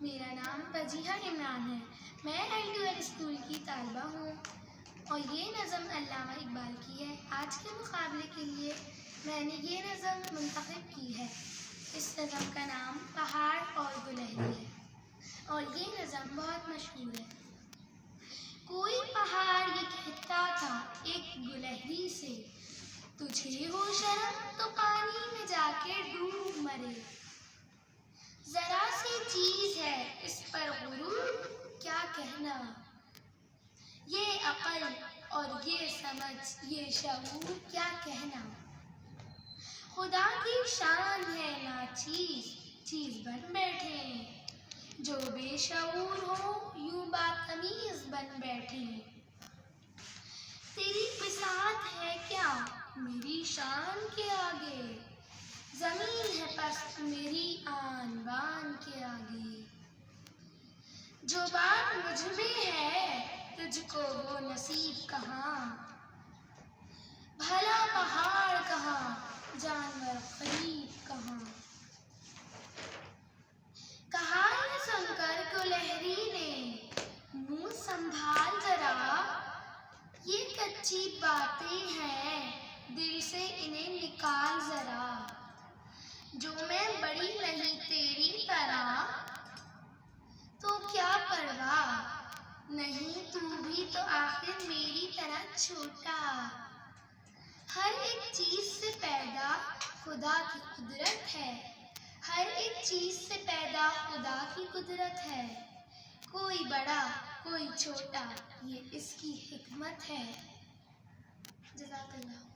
میرا نام وجیہہ عمران ہے۔ میں LTR اسکول کی طالبہ ہوں اور یہ نظم علامہ اقبال کی ہے۔ آج کے مقابلے کے لیے میں نے یہ نظم منتخب کی ہے۔ اس نظم کا نام پہاڑ اور گلہری ہے اور یہ نظم بہت مشہور ہے۔ کوئی پہاڑ یہ کہتا تھا ایک گلہری سے، تجھے ہو شرم تو پانی میں جا کے ڈوب مرے۔ ذرا سی چیز ہے اس پر غرور کیا کہنا، یہ عقل اور یہ سمجھ یہ شعور کیا کہنا۔ خدا کی شان ہے ناچیز چیز بن بیٹھے، جو بے شعور ہو یوں بدتمیز بن بیٹھے۔ تیری بساط ہے کیا میری شان کے آگے، زمین ہے پست میری آن بان کے آگے۔ جو بات مجھ میں ہے تجھ کو وہ نصیب کہاں، بھلا پہاڑ کہاں جانور غریب کہاں۔ کہا یہ سن کر گلہری نے منہ سنبھال ذرا، یہ کچی باتیں ہیں دل سے انہیں نکال ذرا۔ جو میں بڑی نہیں تیری طرح تو کیا پرواہ، نہیں تو بھی تو آخر میری طرح چھوٹا۔ ہر ایک چیز سے پیدا خدا کی قدرت ہے، ہر ایک چیز سے پیدا خدا کی قدرت ہے۔ کوئی بڑا کوئی چھوٹا یہ اس کی حکمت ہے۔ جزاک اللہ۔